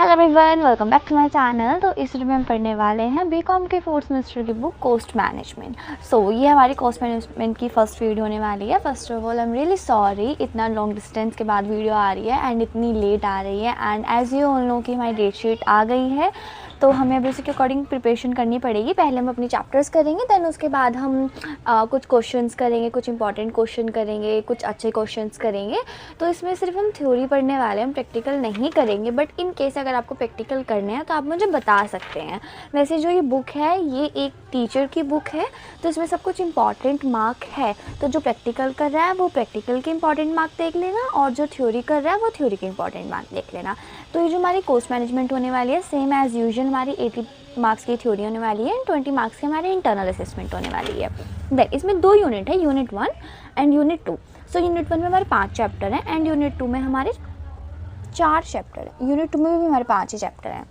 Hello everyone, welcome back to my channel. तो इस video में हम पढ़ने वाले हैं बीकॉम के फोर्थ सेमेस्टर की बुक कॉस्ट मैनेजमेंट। ये हमारी कॉस्ट मैनेजमेंट की फर्स्ट वीडियो होने वाली है। First of all I am really sorry, इतना लॉन्ग डिस्टेंस के बाद वीडियो आ रही है एंड इतनी लेट आ रही है। And as you all know कि हमारी डेट शीट आ गई है, तो हमें अब इसके अकॉर्डिंग प्रिपरेशन करनी पड़ेगी। पहले हम अपनी चैप्टर्स करेंगे, देन उसके बाद हम कुछ क्वेश्चंस करेंगे, कुछ इंपॉर्टेंट क्वेश्चन करेंगे, कुछ अच्छे क्वेश्चंस करेंगे। तो इसमें सिर्फ हम थ्योरी पढ़ने वाले हैं, हम प्रैक्टिकल नहीं करेंगे। बट इन केस अगर आपको प्रैक्टिकल करने हैं तो आप मुझे बता सकते हैं। वैसे जो ये बुक है ये एक टीचर की बुक है, तो इसमें सब कुछ इंपॉर्टेंट मार्क है। तो जो प्रैक्टिकल कर रहा है वो प्रैक्टिकल के इंपॉर्टेंट मार्क देख लेना, और जो थ्योरी कर रहा है वो थ्योरी के इंपॉर्टेंट मार्क देख लेना। तो ये जो हमारी कॉस्ट मैनेजमेंट होने वाली है, सेम एज़ यूजुअल हमारी 80 मार्क्स की थ्योरी होने वाली है एंड 20 मार्क्स की हमारी इंटरनल असेसमेंट होने वाली है। देन इसमें 2 यूनिट है, unit 1 and unit 2। So unit 1 में हमारे 5 चैप्टर हैं एंड यूनिट 2 में हमारे 4 चैप्टर हैं। यूनिट 2 में भी हमारे 5 ही चैप्टर हैं।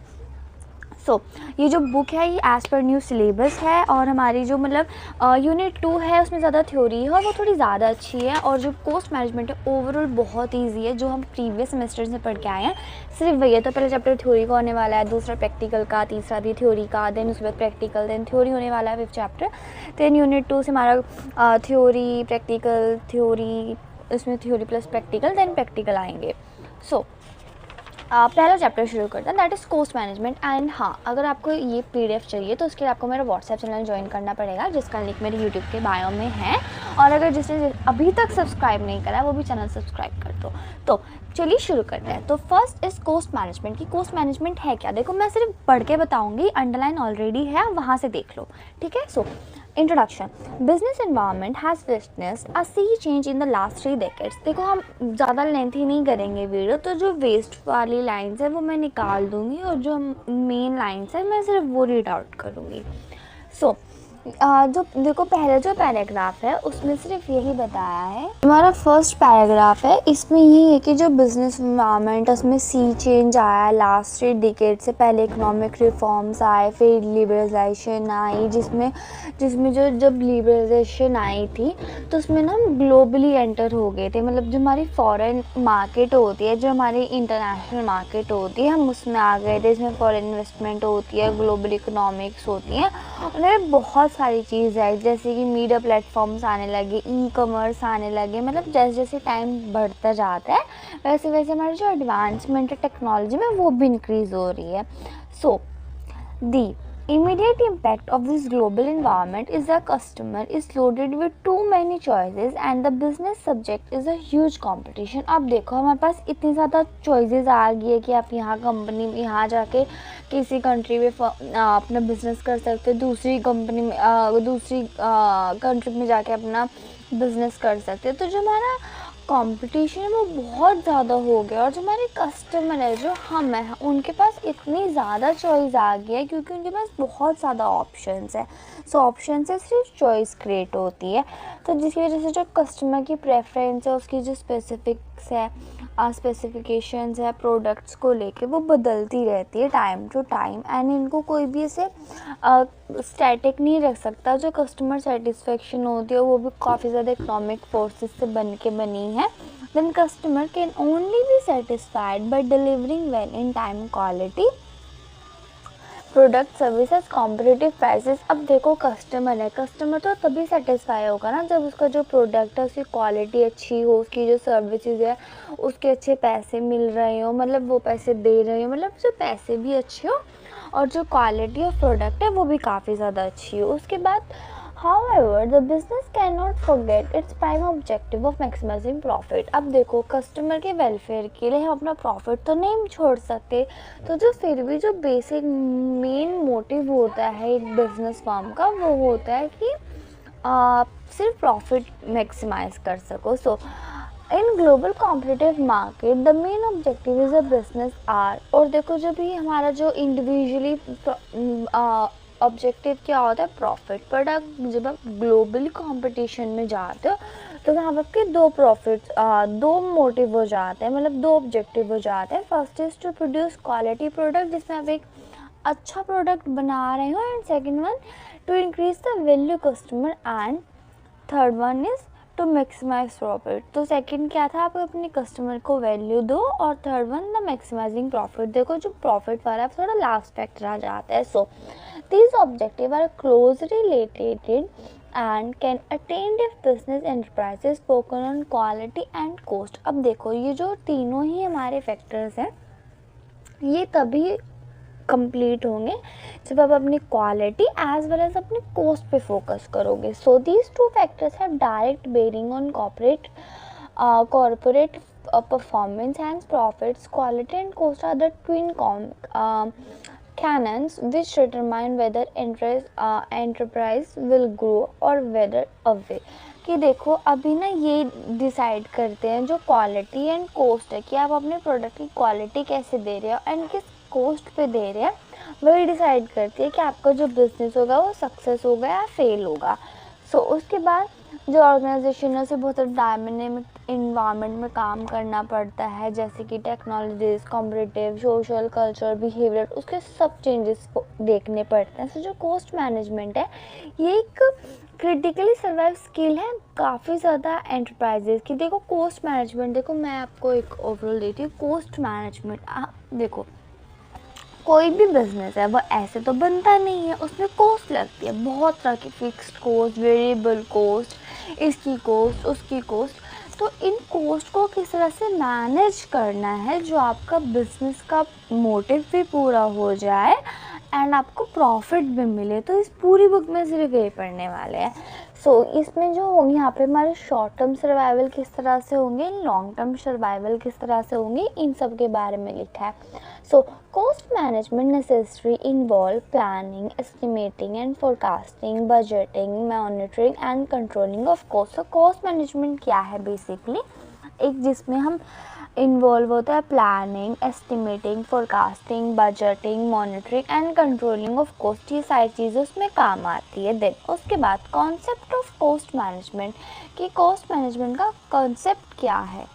ये जो बुक है ये एज़ पर न्यू सिलेबस है, और हमारी जो यूनिट 2 है उसमें ज़्यादा थ्योरी है और वो थोड़ी ज़्यादा अच्छी है। और जो कॉस्ट मैनेजमेंट है ओवरऑल बहुत ईजी है, जो हम प्रीवियस सेमेस्टर से पढ़ के आए हैं सिर्फ वही है। तो पहले चैप्टर थ्योरी का होने वाला है, दूसरा प्रैक्टिकल का, तीसरा भी थ्योरी का, देन उसके बाद प्रैक्टिकल, देन थ्योरी होने वाला है 5th चैप्टर। देन यूनिट 2 से हमारा थ्योरी प्रैक्टिकल थ्योरी, इसमें theory plus practical, then practical आएंगे। पहला चैप्टर शुरू करते हैं, that is cost management. And हाँ, अगर आपको ये PDF चाहिए तो उसके लिए आपको मेरा व्हाट्सएप चैनल ज्वाइन करना पड़ेगा, जिसका लिंक मेरे यूट्यूब के बायो में है। और अगर जिसने अभी तक सब्सक्राइब नहीं करा है वो भी चैनल सब्सक्राइब कर दो। तो चलिए शुरू करते हैं। तो फर्स्ट इज़ कॉस्ट मैनेजमेंट। की कॉस्ट मैनेजमेंट है क्या, देखो मैं सिर्फ पढ़ के बताऊँगी, अंडरलाइन ऑलरेडी है, वहाँ से देख लो, ठीक है। Introduction. Business environment has witnessed a sea change in the last 3 decades. देखो हम ज़्यादा लेंथी नहीं करेंगे वीडियो, तो जो वेस्ट वाली लाइन्स है वो मैं निकाल दूँगी और जो मेन लाइन्स है मैं सिर्फ वो रीड आउट करूँगी। जो देखो पहले जो पैराग्राफ है उसमें सिर्फ यही बताया है, हमारा फर्स्ट पैराग्राफ है, इसमें यही है कि जो बिज़नेस एनवायरनमेंट उसमें सी चेंज आया लास्ट 3 डिकेड से। पहले इकोनॉमिक रिफॉर्म्स आए, फिर लिबरलाइजेशन आई, जिसमें जब लिबरलाइजेशन आई थी तो उसमें ना हम ग्लोबली एंटर हो गए थे। मतलब जो हमारी फॉरेन मार्केट होती है, जो हमारी इंटरनेशनल मार्केट होती है, हम उसमें आ गए थे। इसमें फॉरेन इन्वेस्टमेंट होती है, ग्लोबल इकोनॉमिक्स होती हैं, उन्हें बहुत सारी चीज़ है, जैसे कि मीडिया प्लेटफॉर्म्स आने लगे, ई-कॉमर्स आने लगे। मतलब जैसे जैसे टाइम बढ़ता जाता है वैसे वैसे हमारी जो एडवांसमेंट है टेक्नोलॉजी में वो भी इंक्रीज़ हो रही है। दी immediate impact of this global environment is the customer is loaded with too many choices and the business subject is a huge competition। अब देखो हमारे पास इतनी ज़्यादा choices आ गई है कि आप यहाँ कंपनी में यहाँ जाके किसी कंट्री में अपना बिजनेस कर सकते हो, दूसरी कंपनी में दूसरी कंट्री में जाके अपना बिजनेस कर सकते हो। तो जो हमारा कंपटीशन है वो बहुत ज़्यादा हो गया, और जो हमारे कस्टमर है, जो हम हैं, उनके पास इतनी ज़्यादा चॉइस आ गई है क्योंकि उनके पास बहुत ज़्यादा ऑप्शंस है। ऑप्शन से सिर्फ चॉइस क्रिएट होती है, तो जिसकी वजह से जो कस्टमर की प्रेफरेंस है, उसकी जो स्पेसिफिकेशंस है प्रोडक्ट्स को लेके, वो बदलती रहती है टाइम टू टाइम। एंड इनको कोई भी ऐसे स्टैटिक नहीं रख सकता। जो कस्टमर सेटिस्फेक्शन होती है वो भी काफ़ी ज़्यादा इकोनॉमिक फोर्सेस से बनी है। Then customer can only be satisfied by delivering well in time, quality, product, services, competitive prices. अब देखो कस्टमर तो तभी सेटिस्फाई होगा ना जब उसका जो प्रोडक्ट है उसकी क्वालिटी अच्छी हो, उसकी जो सर्विसेज है उसके अच्छे पैसे मिल रहे हो, मतलब वो पैसे दे रहे हो, मतलब जो पैसे भी अच्छे हो और जो क्वालिटी ऑफ प्रोडक्ट है वो भी काफ़ी ज़्यादा अच्छी हो। उसके बाद However, the business cannot forget its prime objective of maximizing profit। अब देखो कस्टमर के वेलफेयर के लिए हम अपना प्रॉफिट तो नहीं छोड़ सकते, तो जो फिर भी जो बेसिक मेन मोटिव होता है एक बिजनेस फर्म का, वो होता है कि आप सिर्फ प्रॉफिट मैक्सिमाइज कर सको। In global competitive market the main objective is a business are. और देखो जब भी हमारा जो इंडिविजुअली ऑब्जेक्टिव क्या होता है, प्रॉफिट। बट जब आप ग्लोबली कंपटीशन में जाते हो तो वहाँ पर आपके दो मोटिव हो जाते हैं, मतलब 2 ऑब्जेक्टिव हो जाते हैं। First is to produce quality product, जिसमें आप एक अच्छा प्रोडक्ट बना रहे हो, and second one to increase the value customer, and third one is to maximize profit. तो सेकंड क्या था, आप अपने कस्टमर को वैल्यू दो, और third one the maximizing profit. देखो जो प्रॉफिट वाला है थोड़ा लास्ट फैक्टर आ जाता है। So these objective are closely related and can attend if business enterprises focus on quality and cost. अब देखो ये जो तीनों ही हमारे फैक्टर्स हैं ये तभी कंप्लीट होंगे जब आप अपनी क्वालिटी एज वेल एज अपने कॉस्ट पे फोकस करोगे। So these two factors have direct bearing on corporate performance and profits. Quality and cost are the twin canons which determine whether enterprise will grow or whether away। कि देखो अभी ना ये decide करते हैं जो क्वालिटी एंड कॉस्ट है कि आप अपने प्रोडक्ट की क्वालिटी कैसे दे रहे हो एंड किस कॉस्ट पे दे रहे हैं, वही डिसाइड करती है कि आपका जो बिजनेस होगा वो सक्सेस होगा या फेल होगा। सो उसके बाद जो ऑर्गेनाइजेशन है उसे बहुत डायनामिक इन्वायरमेंट में काम करना पड़ता है, जैसे कि technologies, competitive, social, culture, behaviour, उसके सब चेंजेस देखने पड़ते हैं। सो जो कॉस्ट मैनेजमेंट है ये एक क्रिटिकली सर्वाइव स्किल है काफ़ी ज़्यादा एंटरप्राइजेज की। देखो कॉस्ट मैनेजमेंट, देखो मैं आपको एक ओवरऑल देती हूँ। कॉस्ट मैनेजमेंट देखो कोई भी बिजनेस है वो ऐसे तो बनता नहीं है, उसमें कॉस्ट लगती है, बहुत तरह की फिक्स्ड कॉस्ट, वेरिएबल कॉस्ट, इसकी कॉस्ट, उसकी कॉस्ट। तो इन कॉस्ट को किस तरह से मैनेज करना है जो आपका बिजनेस का मोटिव भी पूरा हो जाए एंड आपको प्रॉफिट भी मिले। तो इस पूरी बुक में सिर्फ ये पढ़ने वाले हैं। सो इसमें जो होंगे यहाँ पे हमारे शॉर्ट टर्म सर्वाइवल किस तरह से होंगे, लॉन्ग टर्म सर्वाइवल किस तरह से होंगे, इन सब के बारे में लिखा है। सो cost management necessary involve planning, estimating and forecasting, budgeting, monitoring and controlling of cost. So cost management क्या है बेसिकली, एक जिसमें हम इन्वॉल्व होता है planning, estimating, forecasting, budgeting, monitoring and controlling of cost, ये सारी चीज़ें उसमें काम आती है। देन उसके बाद कॉन्सेप्ट ऑफ कॉस्ट मैनेजमेंट, कि कॉस्ट मैनेजमेंट का कॉन्सेप्ट क्या है।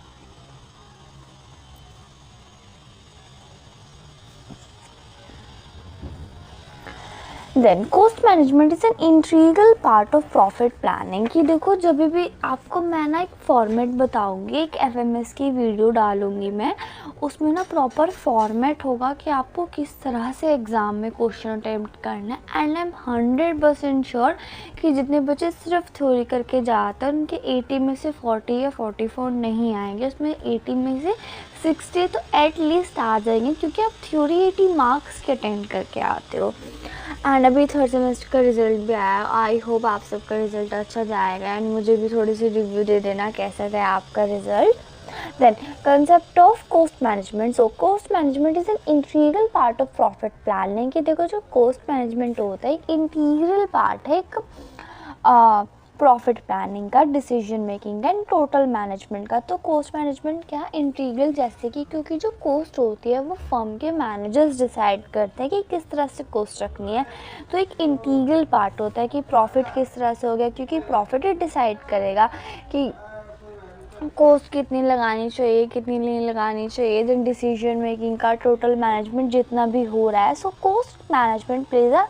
Then cost management is an integral part of profit planning. कि देखो जब भी आपको मैं ना एक फॉर्मेट बताऊंगी, एक एफएमएस की वीडियो डालूंगी मैं, उसमें ना प्रॉपर फॉर्मेट होगा कि आपको किस तरह से एग्ज़ाम में क्वेश्चन अटेम्प्ट करना है। एंड आई एम 100% श्योर कि जितने बच्चे सिर्फ थ्योरी करके जाते हैं उनके 80 में से 40 या 44 नहीं आएंगे, उसमें 80 में से 60 तो एटलीस्ट आ जाएंगे, क्योंकि आप थ्योरी 80 मार्क्स के अटेंड करके आते हो। एंड अभी थर्ड सेमेस्टर का रिजल्ट भी आया, आई होप आप सबका रिजल्ट अच्छा जाएगा एंड मुझे भी थोड़ी सी रिव्यू दे देना कैसा गया आपका result. Then concept of cost management. So cost management is an integral part of profit planning. कि देखो जो कॉस्ट मैनेजमेंट होता है एक इंटीग्रल पार्ट है एक प्रॉफिट प्लानिंग का, डिसीजन मेकिंग का एंड टोटल मैनेजमेंट का। तो कॉस्ट मैनेजमेंट क्या इंटीग्रल, जैसे कि क्योंकि जो कॉस्ट होती है वो फर्म के मैनेजर्स डिसाइड करते हैं कि किस तरह से कॉस्ट रखनी है। तो एक इंटीग्रल पार्ट होता है कि प्रॉफिट किस तरह से हो गया, क्योंकि प्रॉफिट ही डिसाइड करेगा कि कॉस्ट कितनी लगानी चाहिए, कितनी नहीं लगानी चाहिए। देन डिसीजन मेकिंग का, टोटल मैनेजमेंट जितना भी हो रहा है। सो cost management plays a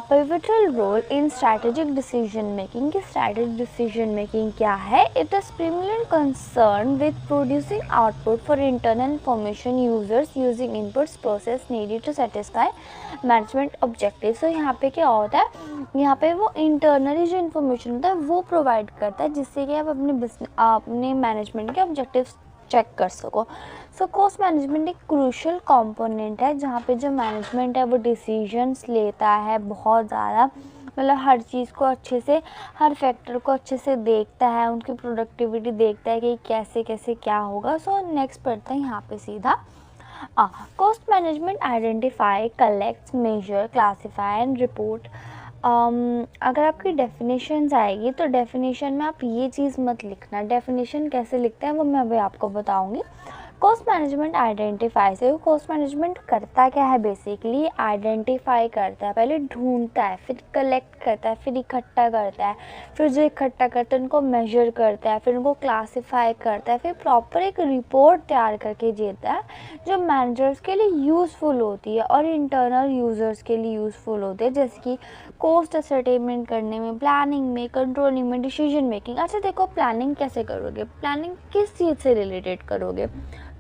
pivotal role in strategic decision making। कि strategic decision making क्या है, it is primarily concerned with producing output for internal information users using inputs process needed to satisfy management objectives। so यहाँ पे क्या होता है, यहाँ पे वो इंटरनली जो इन्फॉर्मेशन होता है वो प्रोवाइड करता है जिससे कि आप अपने मैनेजमेंट के ऑब्जेक्टिव्स चेक कर सको। सो कॉस्ट मैनेजमेंट एक क्रूशियल कंपोनेंट है जहाँ पे जो मैनेजमेंट है वो डिसीजंस लेता है बहुत ज़्यादा, मतलब हर चीज़ को अच्छे से, हर फैक्टर को अच्छे से देखता है, उनकी प्रोडक्टिविटी देखता है कि कैसे कैसे क्या होगा। सो नेक्स्ट पढ़ते हैं यहाँ पे सीधा cost management identify, collect, measure, classify and report. अगर आपकी डेफिनेशंस आएगी तो डेफिनेशन में आप ये चीज़ मत लिखना, डेफिनेशन कैसे लिखते हैं वो मैं अभी आपको बताऊंगी। कॉस्ट मैनेजमेंट आइडेंटिफाई से, कॉस्ट मैनेजमेंट करता क्या है बेसिकली, आइडेंटिफाई करता है, पहले ढूंढता है, फिर कलेक्ट करता है, फिर इकट्ठा करता है, फिर जो इकट्ठा करता है उनको मेजर करता है, फिर उनको क्लासीफाई करता है, फिर प्रॉपर एक रिपोर्ट तैयार करके देता है जो मैनेजर्स के लिए यूज़फुल होती है और इंटरनल यूज़र्स के लिए यूज़फुल होती है। जैसे कि कोस्ट असरटेनमेंट करने में, प्लानिंग में, कंट्रोलिंग में, डिसीजन मेकिंग। अच्छा देखो, प्लानिंग कैसे करोगे, प्लानिंग किस चीज़ से रिलेटेड करोगे,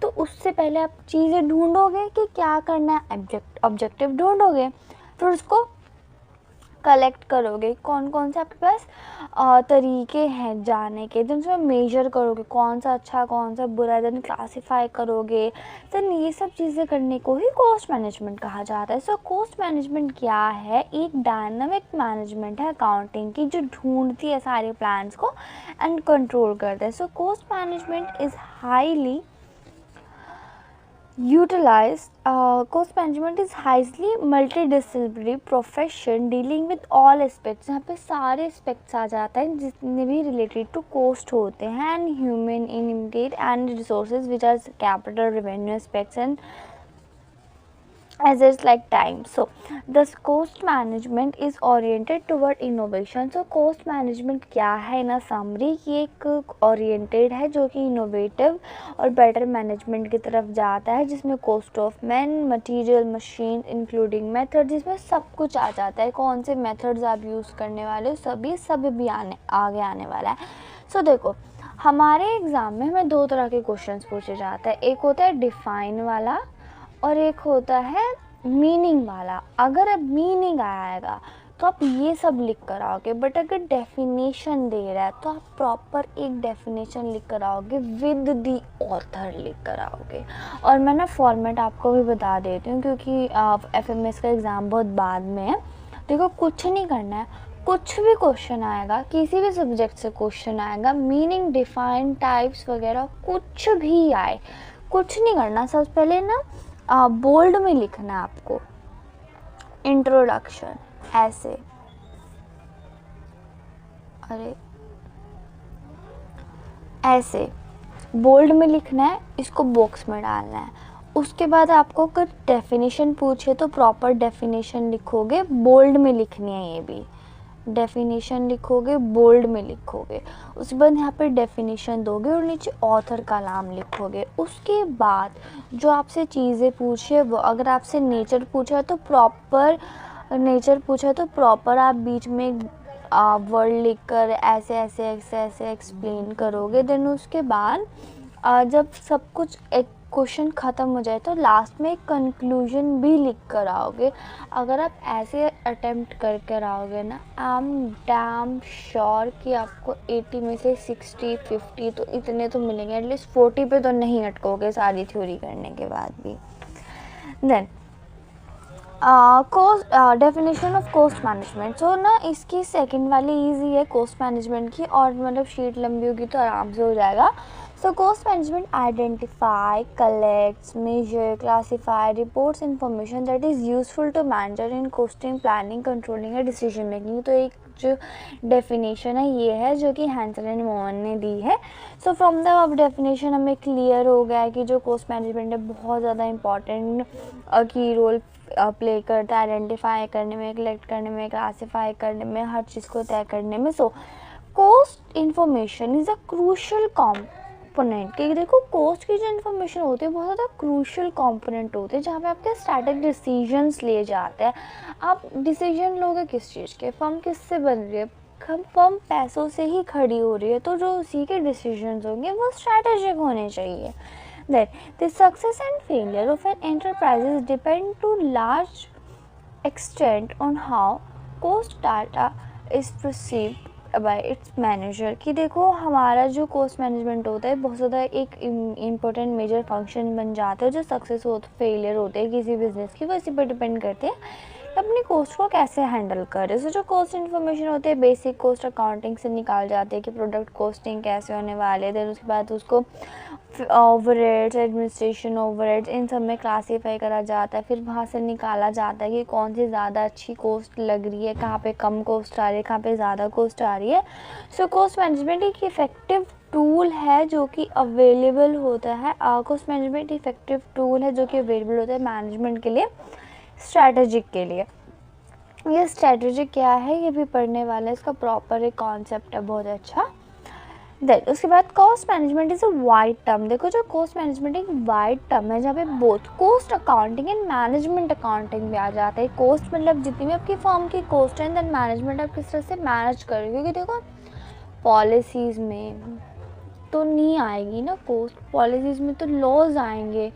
तो उससे पहले आप चीज़ें ढूंढोगे कि क्या करना है, ऑब्जेक्टिव ढूंढोगे, फिर उसको कलेक्ट करोगे, कौन कौन से आपके पास तरीके हैं जाने के, देन उसमें मेजर करोगे कौन सा अच्छा कौन सा बुरा है, देन क्लासीफाई करोगे। देन ये सब चीज़ें करने को ही कॉस्ट मैनेजमेंट कहा जाता है। सो कॉस्ट मैनेजमेंट क्या है, एक डायनामिक मैनेजमेंट है अकाउंटिंग की, जो ढूंढती है सारे प्लान्स को एंड कंट्रोल करता है। सो cost management is highly utilized. Cost management is highly multidisciplinary profession dealing with all aspects. यहाँ पे सारे aspects आ जाता है जितने भी related to cost होते हैं, and human input and resources which are capital, revenue aspects and assets like time. So the cost management is oriented toward innovation. So cost management क्या है ना, समरी की एक oriented है जो कि innovative और better management की तरफ जाता है, जिसमें cost of man, material, machine including method, जिसमें सब कुछ आ जाता है, कौन से methods आप यूज़ करने वाले हो, सब भी आगे आने वाला है। So देखो, हमारे एग्ज़ाम में हमें दो तरह के क्वेश्चंस पूछे जाते हैं, एक होता है डिफाइन वाला और एक होता है मीनिंग वाला। अगर अब मीनिंग आएगा तो आप ये सब लिख कर आओगे, बट अगर डेफिनेशन दे रहा है तो आप प्रॉपर एक डेफिनेशन लिख कर आओगे, विद दी ऑथर लिख कर आओगे। और मैं ना फॉर्मेट आपको भी बता देती हूँ क्योंकि FMS का एग्ज़ाम बहुत बाद में है। देखो, कुछ नहीं करना है, कुछ भी क्वेश्चन आएगा, किसी भी सब्जेक्ट से क्वेश्चन आएगा, मीनिंग, डिफाइन, टाइप्स वगैरह कुछ भी आए, कुछ नहीं करना। सबसे पहले ना बोल्ड में लिखना है आपको, इंट्रोडक्शन ऐसे, ऐसे बोल्ड में लिखना है, इसको बॉक्स में डालना है। उसके बाद आपको अगर डेफिनेशन पूछे तो प्रॉपर डेफिनेशन लिखोगे, बोल्ड में लिखनी है, ये भी डेफिनेशन लिखोगे, बोल्ड में लिखोगे। उसके बाद यहाँ पर डेफिनेशन दोगे और नीचे ऑथर का नाम लिखोगे। उसके बाद जो आपसे चीज़ें पूछे, वो अगर आपसे नेचर पूछा है तो प्रॉपर नेचर पूछा है तो प्रॉपर आप बीच में वर्ड लिखकर ऐसे ऐसे ऐसे ऐसे एक्सप्लेन करोगे। देन उसके बाद जब सब कुछ एक क्वेश्चन ख़त्म हो जाए तो लास्ट में एक कंक्लूजन भी लिख कर आओगे। अगर आप ऐसे अटेम्प्ट कर कर आओगे ना, आई एम डैम श्योर कि आपको 80 में से 60, 50 तो इतने तो मिलेंगे, एटलीस्ट 40 पे तो नहीं अटकोगे सारी थ्योरी करने के बाद भी। Then definition of cost management. So ना इसकी सेकंड वाली इजी है कॉस्ट मैनेजमेंट की, और मतलब शीट लंबी होगी तो आराम से हो जाएगा। So cost management identify, collects, measure, classify, reports information that is useful to manager in costing, planning, controlling and decision making। तो एक जो डेफिनेशन है ये है जो कि हैंसल एंड मोहन ने दी है। सो फ्रॉम द अब डेफिनेशन हमें क्लियर हो गया है कि जो कॉस्ट मैनेजमेंट है बहुत ज़्यादा इम्पॉर्टेंट की रोल प्ले करता है आइडेंटिफाई करने में, कलेक्ट करने में, क्लासीफाई करने में, हर चीज़ को तय करने में। So cost information is a crucial component. कि देखो, कॉस्ट की जो इन्फॉर्मेशन होती है बहुत ज़्यादा क्रूशल कॉम्पोनेंट होते हैं जहाँ पे आपके स्ट्रैटेजिक डिसीजंस लिए जाते हैं। आप डिसीजन लोगे किस चीज़ के, फर्म किससे बन रही है, फर्म पैसों से ही खड़ी हो रही है, तो जो उसी के डिसीजंस होंगे वो स्ट्रैटेजिक होने चाहिए। Then the success and failure of an enterprise depend to large extent on how cost data is perceived by its manager। कि देखो, हमारा जो cost management होता है बहुत ज़्यादा एक important major function बन जाता है। जो सक्सेस हो फेलियर होते हैं किसी बिजनेस की, वो इसी पर डिपेंड करते हैं अपनी कोस्ट को कैसे हैंडल करें। सो जो कॉस्ट इन्फॉर्मेशन होती है बेसिक कॉस्ट अकाउंटिंग से निकाल जाती है कि प्रोडक्ट कॉस्टिंग कैसे होने वाले, देन उसके बाद उसको ओवरहेड्स, एडमिनिस्ट्रेशन ओवरहेड्स, इन सब में क्लासीफाई करा जाता है। फिर वहाँ से निकाला जाता है कि कौन सी ज़्यादा अच्छी कॉस्ट लग रही है, कहाँ पे कम कॉस्ट आ रही है, कहाँ पे ज़्यादा कॉस्ट आ रही है। सो कॉस्ट मैनेजमेंट एक इफ़ेक्टिव टूल है जो कि अवेलेबल होता है। कॉस्ट मैनेजमेंट इफ़ेक्टिव टूल है जो कि अवेलेबल होता है मैनेजमेंट के लिए, स्ट्रैटेजिक के लिए। ये स्ट्रैटेजिक क्या है ये भी पढ़ने वाला है, इसका प्रॉपर एक कॉन्सेप्ट है बहुत अच्छा। देन उसके बाद cost management is a wide term. देखो जो कॉस्ट मैनेजमेंट एक वाइड टर्म है जहाँ पे both cost accounting and management accounting भी आ जाता है। कॉस्ट मतलब जितनी भी आपकी फर्म की कॉस्ट है, देन मैनेजमेंट आप किस तरह से मैनेज करोगे, क्योंकि देखो पॉलिसीज़ में तो नहीं आएगी ना कॉस्ट, पॉलिसीज़ में तो लॉज आएंगे,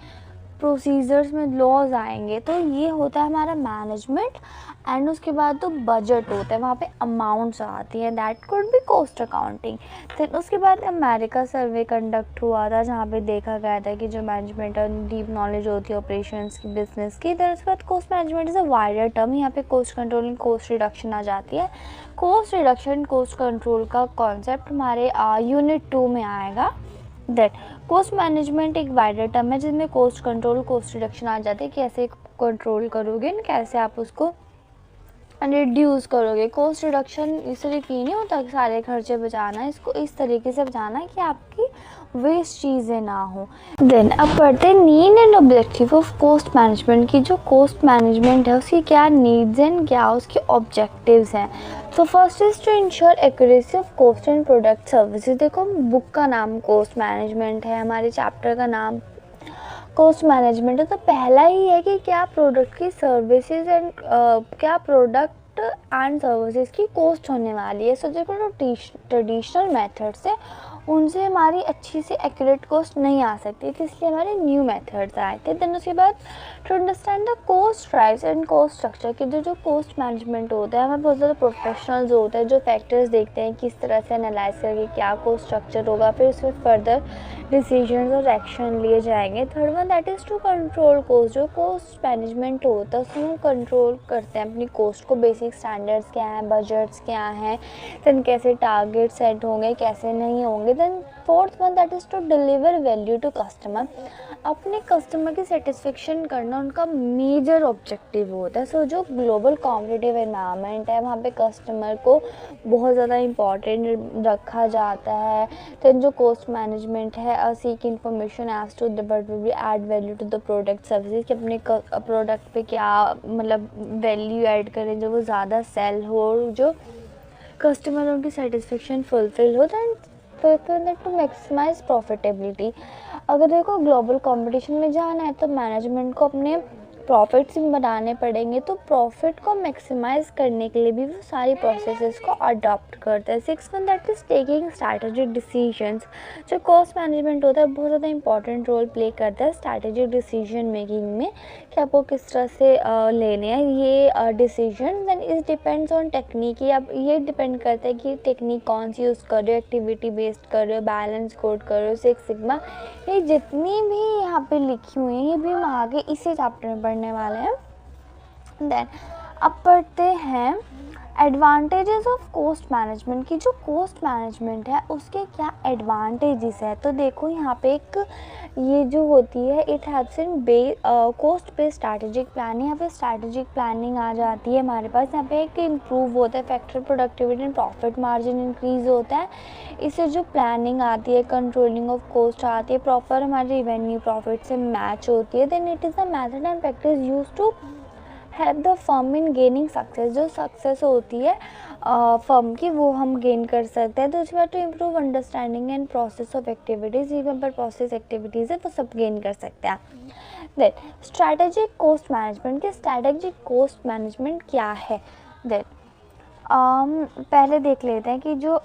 प्रोसीजर्स में लॉज आएंगे, तो ये होता है हमारा मैनेजमेंट। एंड उसके बाद तो बजट होता है, वहाँ पे अमाउंट्स आती हैं, that could be cost accounting. फिर उसके बाद अमेरिका सर्वे कंडक्ट हुआ था जहाँ पे देखा गया था कि जो मैनेजमेंट और डीप नॉलेज होती है ऑपरेशंस की, बिजनेस की। फिर उसके बाद cost management is a wider term, यहाँ पे cost control and cost reduction आ जाती है। कॉस्ट रिडक्शन कॉस्ट कंट्रोल का कॉन्सेप्ट हमारे यूनिट 2 में आएगा। दैट कॉस्ट मैनेजमेंट एक वाइडर टर्म है जिसमें कॉस्ट कंट्रोल कॉस्ट रिडक्शन आ जाते हैं, कैसे कंट्रोल करोगे और कैसे आप उसको रिड्यूस करोगे। कॉस्ट रिडक्शन इस तरीके नहीं होता कि सारे खर्चे बचाना है, इसको इस तरीके से बचाना है कि आपकी वेस्ट चीज़ें ना हो। देन अब पढ़ते हैं need and objective of cost management की। जो कॉस्ट मैनेजमेंट है उसकी क्या नीड्स एंड क्या उसके ऑब्जेक्टिव्स हैं। तो first is to ensure accuracy of cost and product services. देखो बुक का नाम कॉस्ट मैनेजमेंट है, हमारे चैप्टर का नाम कॉस्ट मैनेजमेंट है, तो पहला ही है कि क्या प्रोडक्ट की सर्विसेज एंड क्या प्रोडक्ट एंड सर्विसेज की कॉस्ट होने वाली है। सो देखो जो ट्रेडिशनल मेथड्स है उनसे हमारी अच्छी से एक्यूरेट कॉस्ट नहीं आ सकती थी, इसलिए हमारे न्यू मेथड्स आए थे। देन उसके बाद to understand the cost drives and cost structure की जो कॉस्ट मैनेजमेंट होता है, हमें बहुत ज़्यादा प्रोफेशनल्स होते हैं जो फैक्टर्स देखते हैं किस तरह से एनालाइज करके क्या कॉस्ट स्ट्रक्चर होगा, फिर उसमें फर्दर डिसीजंस और एक्शन लिए जाएंगे। Third one that is to control cost. जो कॉस्ट मैनेजमेंट होता है उसमें हम कंट्रोल करते हैं अपनी कॉस्ट को, बेसिक स्टैंडर्ड्स क्या हैं, बजट्स क्या हैं, देन कैसे टारगेट सेट होंगे कैसे नहीं होंगे। Then fourth one that is to deliver value to customer. अपने कस्टमर की सेटिस्फेक्शन करना उनका मेजर ऑब्जेक्टिव होता है। सो जो ग्लोबल कॉम्पिटिटिव एनवायरनमेंट है वहाँ पे कस्टमर को बहुत ज़्यादा इम्पॉर्टेंट रखा जाता है। देन जो कॉस्ट मैनेजमेंट है seek information as to but we add value to the product services, कि अपने प्रोडक्ट पे क्या मतलब वैल्यू ऐड करें जो वो ज़्यादा सेल हो, जो कस्टमर उनकी सेटिस्फेक्शन फुलफिल हो। Than to maximise profitability. अगर देखो ग्लोबल कंपटीशन में जाना है तो मैनेजमेंट को अपने प्रॉफिट्स बनाने पड़ेंगे, तो प्रॉफिट को मैक्सिमाइज करने के लिए भी वो सारी प्रोसेसेस को अडॉप्ट करता है। Six one that is taking strategic decisions. जो कॉस्ट मैनेजमेंट होता है बहुत ज़्यादा इंपॉर्टेंट रोल प्ले करता है स्ट्रैटेजिक डिसीजन मेकिंग में, कि आपको किस तरह से लेने हैं ये decision. Then is depends on technique. अब ये डिपेंड करता है कि टेक्निक कौन सी यूज़ कर रहे हो, एक्टिविटी बेस्ड कर रहे हो, बैलेंस कोड कर रहे हो, सिक्स सिग्मा, ये जितनी भी यहाँ पे लिखी हुई हैं ये भी हम आगे इसी चैप्टर में पढ़ने वाले हैं। देन अब पढ़ते हैं एडवांटेजेस ऑफ कॉस्ट मैनेजमेंट की। जो कॉस्ट मैनेजमेंट है उसके क्या एडवांटेजेस है। तो देखो यहाँ पे एक ये जो होती है इट हेल्प्स इन कॉस्ट पे स्ट्रैटेजिक प्लानिंग। यहाँ पे स्ट्रैटेजिक प्लानिंग आ जाती है हमारे पास। यहाँ पे एक इम्प्रूव होता है factor productivity and profit margin increase होता है। इससे जो प्लानिंग आती है, कंट्रोलिंग ऑफ कॉस्ट आती है, प्रॉपर हमारी रेवेन्यू प्रॉफिट से मैच होती है। Then it is a method and practice use to help the firm in gaining success. जो सक्सेस होती है फर्म की वो हम गेन कर सकते हैं। तो उसके बाद to improve understanding and process of activities, even पर प्रोसेस एक्टिविटीज़ है वो सब गेन कर सकते हैं। देन स्ट्रैटेजिक कॉस्ट मैनेजमेंट की स्ट्रैटेजिक कॉस्ट मैनेजमेंट क्या है। देन पहले देख लेते हैं कि जो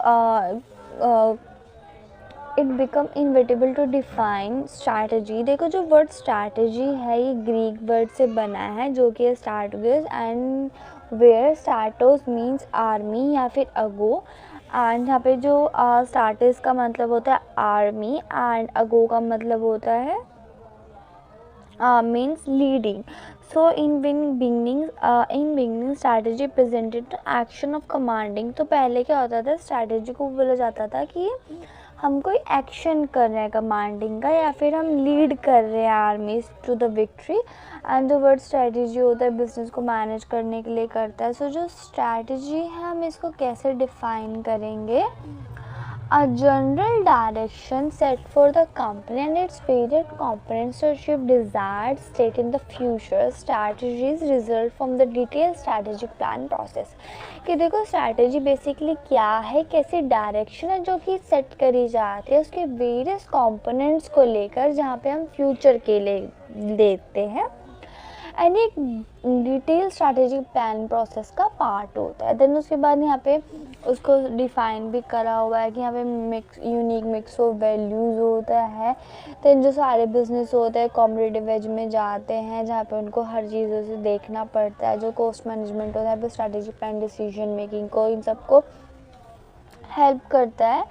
it become inevitable to define strategy. देखो जो वर्ड स्ट्रैटेजी है ये ग्रीक वर्ड से बना है जो कि स्टार्टोस एंड वेयर स्टार्टोस मीन्स आर्मी या फिर अगो। एंड यहाँ पे जो स्टार्टस का मतलब होता है आर्मी एंड अगो का मतलब होता है means leading. So in beginning strategy presented action of commanding. तो पहले क्या होता था स्ट्रैटेजी को बोला जाता था कि हम कोई एक्शन कर रहे हैं कमांडिंग का, या फिर हम लीड कर रहे हैं armies to the victory. And the word strategy होता है बिजनेस को मैनेज करने के लिए करता है। सो जो स्ट्रैटेजी है हम इसको कैसे डिफाइन करेंगे। A general direction set for the company and its various components to achieve desired state in the future. Strategies result from the detailed strategic plan process. कि देखो स्ट्रैटेजी बेसिकली क्या है, कैसी डायरेक्शन है जो कि सेट करी जाती है उसके वेरियस कंपोनेंट्स को लेकर, जहाँ पे हम फ्यूचर के लिए देते हैं, एंड एक डिटेल स्ट्रैटेजिक प्लान प्रोसेस का पार्ट होता है। देन उसके बाद यहाँ पे उसको डिफाइन भी करा हुआ है कि यहाँ पे यूनिक मिक्स ऑफ वैल्यूज़ होता है। देन जो सारे बिजनेस होते हैं कॉम्पिटिटिव एज में जाते हैं, जहाँ पे उनको हर चीज़ों से देखना पड़ता है। जो कॉस्ट मैनेजमेंट होता है यहाँ पे स्ट्रैटेजिक प्लान, डिसीजन मेकिंग को, इन सबको हेल्प करता है।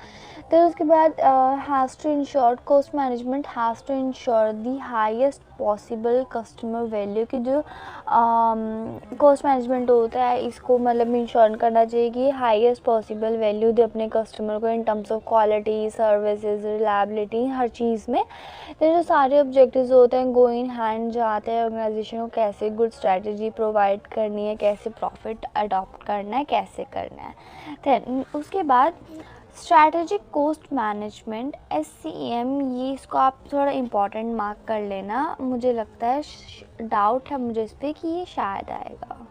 तो उसके बाद has to ensure, cost management has to ensure the highest possible customer value. की जो कॉस्ट मैनेजमेंट होता है इसको मतलब इंश्योर करना चाहिए कि हाईएस्ट पॉसिबल वैल्यू दे अपने कस्टमर को in terms of quality, services, reliability, हर चीज़ में। तो जो सारे ऑब्जेक्टिव्स होते हैं गो इन हैंड जाते हैं। ऑर्गेनाइजेशन को कैसे गुड स्ट्रैटेजी प्रोवाइड करनी है, कैसे प्रॉफिट अडॉप्ट करना है, कैसे करना है। देन उसके बाद स्ट्रैटेजिक कॉस्ट मैनेजमेंट SCM, ये इसको आप थोड़ा इम्पॉर्टेंट मार्क कर लेना। मुझे लगता है डाउट है मुझे इस पर कि ये शायद आएगा।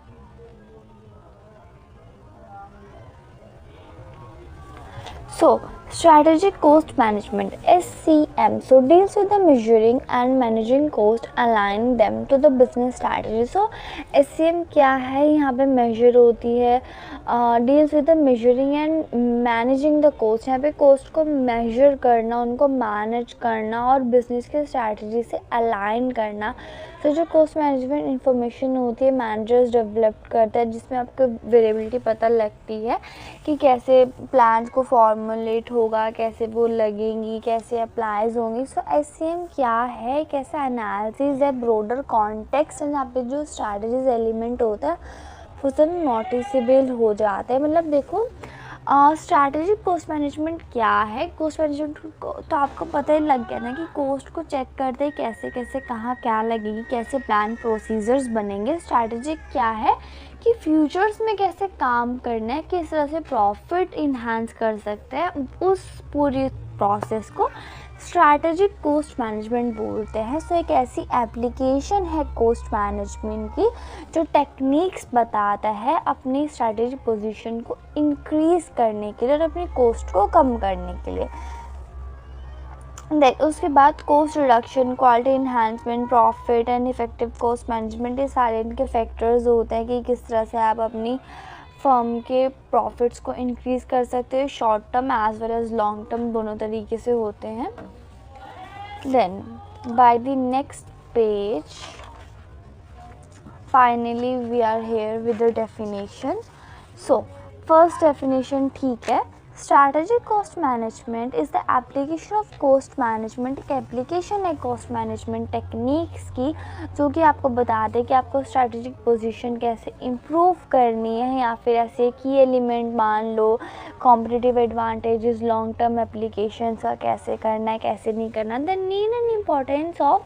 So, strategic cost management SCM so deals with the measuring and managing cost, aligning them to the business strategy. So SCM क्या है, यहाँ पे measure होती है, deals with the measuring and managing the cost। यहाँ पे cost को measure करना, उनको manage करना और business के strategy से align करना। तो जो cost management information होती है managers develop करता है, जिसमें आपको variability पता लगती है कि कैसे plans को formulate होगा, कैसे वो लगेंगी, कैसे अप्लाइज होंगी। सो SCM क्या है, कैसा एनालिसिस है, ब्रॉडर कॉन्टेक्स्ट है, जहाँ पे जो स्ट्रैटेजीज एलिमेंट होता है वो सब नोटिसेबल हो जाता है। मतलब देखो स्ट्रैटेजिक कॉस्ट मैनेजमेंट क्या है, कॉस्ट मैनेजमेंट को तो आपको पता ही लग गया ना कि कॉस्ट को चेक करते हैं कैसे कैसे कहाँ क्या लगेगी, कैसे प्लान प्रोसीजर्स बनेंगे। स्ट्रैटेजिक क्या है कि फ्यूचर्स में कैसे काम करना है, किस तरह से प्रॉफिट इन्हांस कर सकते हैं, उस पूरी प्रोसेस को स्ट्रैटेजिक कॉस्ट मैनेजमेंट बोलते हैं। सो एक ऐसी एप्लीकेशन है कॉस्ट मैनेजमेंट की जो टेक्निक्स बताता है अपनी स्ट्रैटेजिक पोजीशन को इंक्रीज़ करने के लिए और अपनी कॉस्ट को कम करने के लिए। उसके बाद cost reduction, quality enhancement, profit and effective cost management, ये सारे इनके फैक्टर्स होते हैं कि किस तरह से आप अपनी फर्म के प्रॉफिट्स को इंक्रीज़ कर सकते हो। Short term as well as long term दोनों तरीके से होते हैं। Then by the next page finally we are here with the definition. So first definition ठीक है, strategic cost management is the application of cost management. एक application है cost management techniques की जो कि आपको बता दे कि आपको स्ट्रैटेजिक पोजीशन कैसे इम्प्रूव करनी है, या फिर ऐसे की एलिमेंट मान लो competitive advantages, long term application का कैसे करना है, कैसे नहीं करना। The need and importance of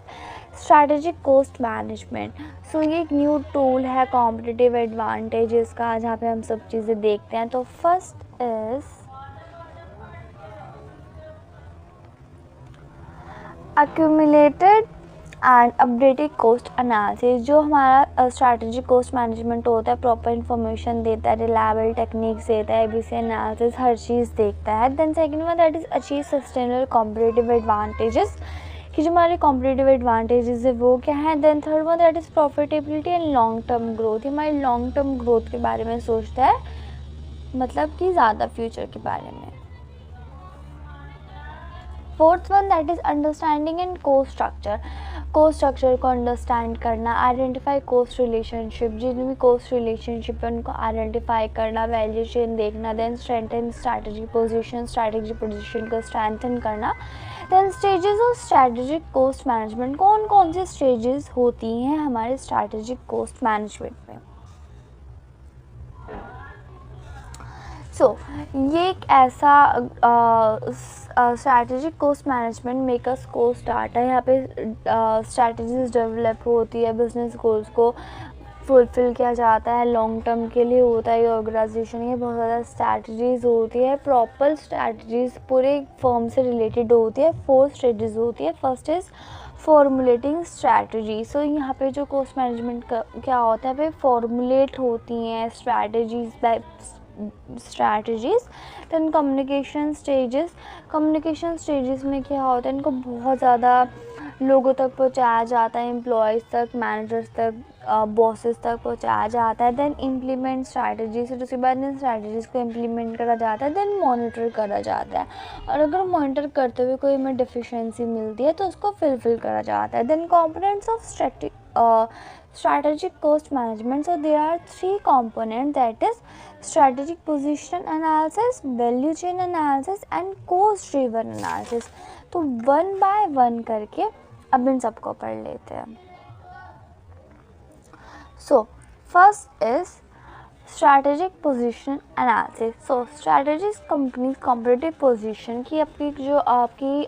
strategic cost management. So ये एक न्यू टूल है कॉम्पिटिटिव एडवांटेजेस का, जहाँ पे हम सब चीज़ें देखते हैं। तो first is accumulated and updated cost analysis. जो हमारा स्ट्रैटेजिक कॉस्ट मैनेजमेंट होता है प्रॉपर इन्फॉर्मेशन देता है, रिलायबल टेक्निक्स देता है, ABC एनालिसिस, हर चीज़ देखता है। Then second one that is achieve sustainable competitive advantages, कि जो हमारे कॉम्पिटिटिव एडवांटेजेस है वो क्या है। Then third one that is profitability and long term growth, हमारी लॉन्ग टर्म ग्रोथ के बारे में सोचता है, मतलब कि ज़्यादा फ्यूचर के बारे में। Fourth one that is understanding and cost structure, cost structure को अंडरस्टैंड करना, आइडेंटिफाई कोस्ट रिलेशनशिप, जितनी भी कोस्ट रिलेशनशिप है उनको आइडेंटिफाई करना, वैल्यू चेन देखना। Then strengthen strategy position, strategy position को स्ट्रेंथन करना। Then stages of strategic cost management, कौन कौन सी स्टेजेस होती हैं हमारे स्ट्रैटेजिक कॉस्ट मैनेजमेंट में। ये एक ऐसा strategic cost management makers cost data, यहाँ पे स्ट्रैटेजीज डेवलप होती है बिजनेस गोल्स को फुलफ़िल किया जाता है, लॉन्ग टर्म के लिए होता है ये ऑर्गेनाइजेशन। ये बहुत ज़्यादा स्ट्रैटेजीज़ होती है, प्रॉपर स्ट्रैटेजीज़ पूरे फर्म से रिलेटेड होती है। 4 स्टेजेस होती है। First is formulating strategy. So यहाँ पे जो कॉस्ट मैनेजमेंट का क्या होता है, पे फॉर्मुलेट होती हैं स्ट्रैटेजीज़। दैन कम्युनिकेशन स्टेजेस में क्या होता है, इनको बहुत ज़्यादा लोगों तक पहुंचाया जाता है, एम्प्लॉयज़ तक, मैनेजर्स तक, बॉसेस तक पहुंचाया जाता है। देन इम्प्लीमेंट स्ट्रैटेजीज, फिर उसके बाद इन स्ट्रैटेजीज़ को इम्प्लीमेंट करा जाता है। देन मॉनिटर करा जाता है, और अगर मॉनिटर करते हुए कोई हमें डिफिशिएंसी मिलती है तो उसको फिलफिल करा जाता है। Then components of strategic cost management. So there are 3 components, that is strategic position analysis, value chain analysis and cost driven analysis. तो वन बाय वन करके अब इन सबको पढ़ लेते हैं। सो first is strategic position analysis. So strategic company competitive position की आपकी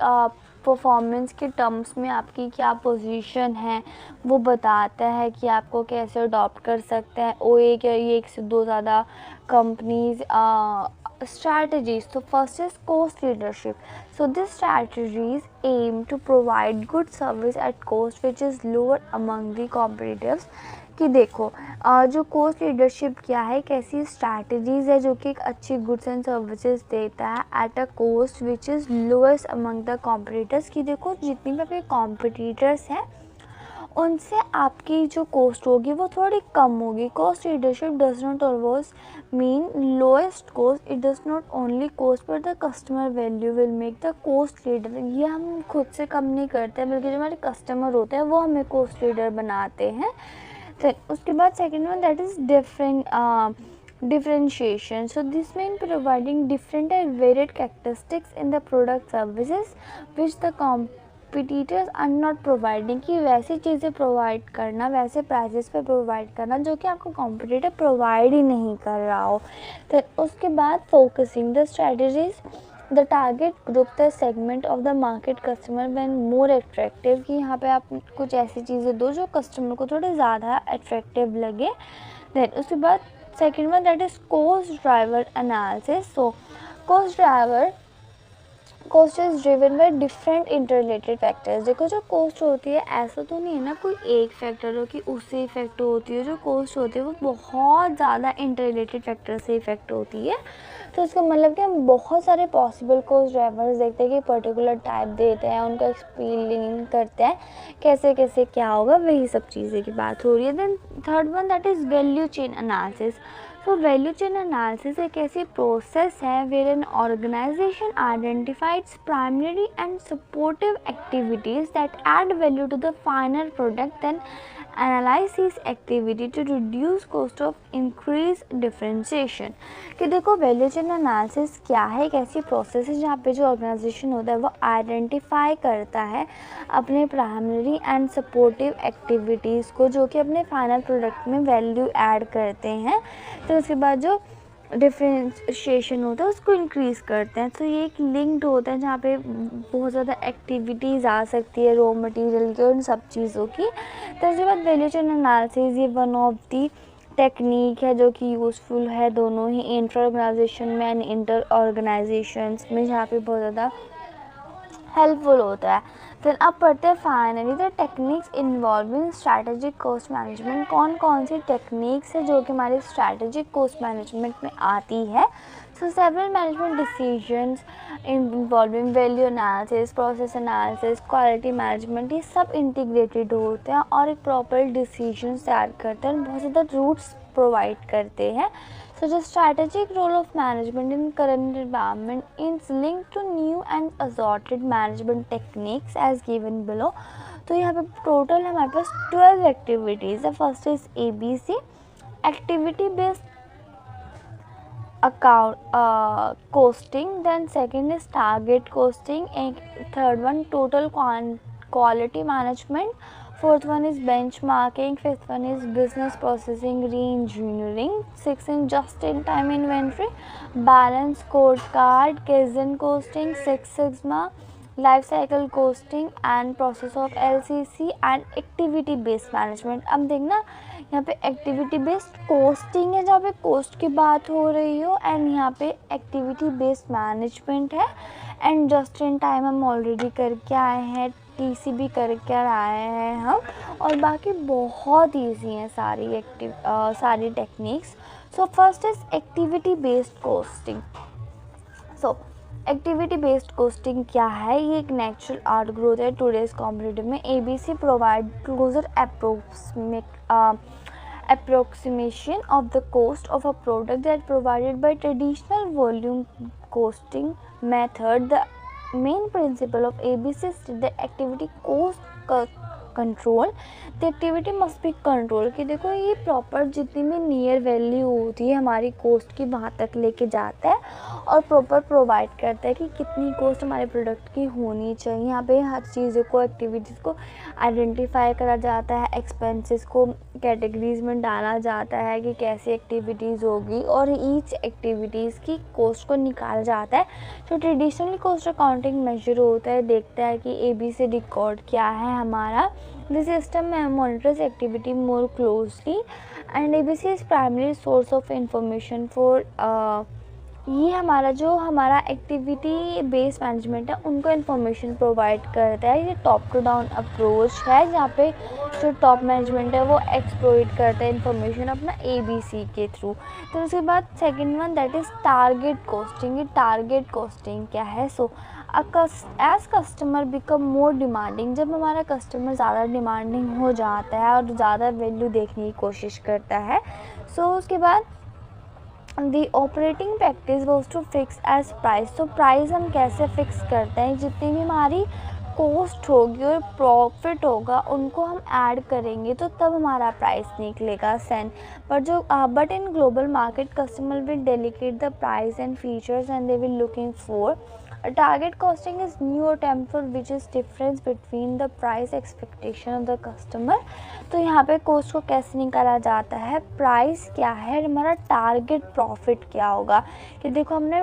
performance के टर्म्स में आपकी क्या पोजीशन है वो बताता है कि आपको कैसे अडॉप्ट कर सकते हैं एक या एक से 2 ज़्यादा companies strategies. So first is cost leadership. So these strategies aim to provide good service at cost which is lower among the competitors. कि देखो जो कोस्ट लीडरशिप क्या है, एक ऐसी स्ट्रैटेजीज़ है जो कि एक अच्छी गुड्स एंड सर्विसेज देता है at a cost which is lowest among the competitors. कि देखो जितनी भी आपके कॉम्पिटिटर्स हैं उनसे आपकी जो कॉस्ट होगी वो थोड़ी कम होगी। Cost leadership does not always mean lowest cost, it does not only cost per the customer value will make the cost leader. ये हम खुद से कम नहीं करते हैं, बल्कि जो हमारे कस्टमर होते हैं वो हमें कॉस्ट लीडर बनाते हैं। फिर उसके बाद second one, that is differentiation. So this means providing different and varied characteristics in the product services which the competitors are not providing. कि वैसी चीज़ें प्रोवाइड करना, वैसे प्राइसेस पे प्रोवाइड करना जो कि आपको कॉम्पिटिटर प्रोवाइड ही नहीं कर रहा हो। तो उसके बाद focusing the strategies the target group the segment of the market customer when more attractive. कि यहाँ पे आप कुछ ऐसी चीज़ें दो जो कस्टमर को थोड़े ज़्यादा एट्रैक्टिव लगे। देन उसके बाद second one, that is cost driver analysis. So cost is driven by different interrelated factors. देखो जो कॉस्ट होती है ऐसा तो नहीं है ना कोई एक फैक्टर हो कि उससे इफेक्ट होती है। जो कॉस्ट होती है वो बहुत ज़्यादा इंटररिलेटेड फैक्टर से इफेक्ट होती है। तो इसका मतलब कि हम बहुत सारे पॉसिबल कॉस्ट ड्राइवर्स देखते हैं कि पर्टिकुलर टाइप देते हैं, उनका एक्सप्लेन करते हैं कैसे कैसे क्या होगा, वही सब चीज़ें की बात हो रही है। Then third one, that is value chain analysis. तो वैल्यू चेन एनालिसिस एक ऐसी प्रोसेस है where an organisation identifies primary and supportive activities that add value to the final product, then analyse this activity to reduce cost of increase differentiation. कि देखो value chain analysis क्या है, एक ऐसी process है जहाँ पे जो ऑर्गेनाइजेशन होता है वो आइडेंटिफाई करता है अपने प्राइमरी एंड सपोर्टिव एक्टिविटीज़ को जो कि अपने फाइनल प्रोडक्ट में वैल्यू ऐड करते हैं। तो उसके बाद जो डिफरेंशिएशन होता है उसको इंक्रीज़ करते हैं। तो ये एक लिंक्ड होता है जहाँ पे बहुत ज़्यादा एक्टिविटीज़ आ सकती है रॉ मटेरियल की और उन सब चीज़ों की। तो उसके बाद वैल्यू चेन एनालिसिस ये वन ऑफ दी टेक्निक है जो कि यूज़फुल है दोनों ही इंटर ऑर्गेनाइजेशन में एंड इंटर ऑर्गेनाइजेशंस में, जहाँ पे बहुत ज़्यादा हेल्पफुल होता है। फिर अब पढ़ते हैं finally the techniques involving strategic cost management. कौन कौन सी टेक्निक्स है जो कि हमारी स्ट्रैटेजिक कॉस्ट मैनेजमेंट में आती है। So several management decisions involving value analysis, process analysis, quality management, ये सब इंटीग्रेटेड होते हैं और एक प्रॉपर डिसीजन तैयार करते हैं, बहुत ज़्यादा रूट्स प्रोवाइड करते हैं। So the strategic role of management in current environment is linked to new and assorted management techniques as given below. तो यहाँ पे टोटल हमारे पास 12 एक्टिविटीज़ है। First is ABC activity based account costing, then second is target costing, एक third one total quality management, fourth one is benchmarking, fifth one is business processing re-engineering, sixth is just in time inventory, balance scorecard, Kaizen costing, Six Sigma, life cycle costing and process of LCC and activity based management। अब देखना यहाँ पे activity based costing है जहाँ पे coast की बात हो रही हो, एंड यहाँ पे एक्टिविटी बेस्ड मैनेजमेंट है, एंड जस्ट इन टाइम हम ऑलरेडी करके आए हैं, TCB करके आए हैं हम, और बाकी बहुत ईजी हैं सारी techniques. So first is activity based costing. So activity based costing क्या है? ये एक नेचुरल आर्ट ग्रोथ है टूडेज कॉम्पिटिटिव में। ABC provide closer approximation of the cost of a product that provided by traditional volume costing method. The main principle of ABC is that activity cost control, the activity must be control. कि देखो ये proper जितनी भी near value होती है हमारी coast की वहाँ तक लेके जाता है और प्रॉपर प्रोवाइड करता है कि कितनी कोस्ट हमारे प्रोडक्ट की होनी चाहिए। यहाँ पे हर चीज़ों को, एक्टिविटीज़ को आइडेंटिफाई करा जाता है, एक्सपेंसेस को कैटेगरीज में डाला जाता है कि कैसी एक्टिविटीज़ होगी, और ईच एक्टिविटीज़ की कोस्ट को निकाला जाता है। जो ट्रेडिशनली कोस्ट अकाउंटिंग मेजर होता है, देखता है कि ABCD कोड क्या है हमारा। This system monitors activity more closely and ABC is primary source of information for ये हमारा एक्टिविटी बेस्ड मैनेजमेंट है उनको इन्फॉर्मेशन प्रोवाइड करता है। ये टॉप टू डाउन अप्रोच है जहाँ पे जो टॉप मैनेजमेंट है वो एक्सप्लॉइट करता है इन्फॉर्मेशन अपना ABC के थ्रू। तो उसके बाद second one that is target costing. ये टारगेट कोस्टिंग क्या है? So as customer become more demanding, जब हमारा कस्टमर ज़्यादा डिमांडिंग हो जाता है और ज़्यादा वैल्यू देखने की कोशिश करता है, सो उसके बाद the operating practice was to fix as price. तो प्राइस हम कैसे फिक्स करते हैं? जितनी भी हमारी कॉस्ट होगी और प्रॉफिट होगा उनको हम ऐड करेंगे तो तब हमारा प्राइस निकलेगा cent. But in global market customer will delicate the price and features and they will looking for target costing is new attempt for which is difference between the price expectation of the customer। तो यहाँ पे coast को कैसे निकाला जाता है? Price क्या है, हमारा टारगेट प्रॉफिट क्या होगा। कि देखो हमने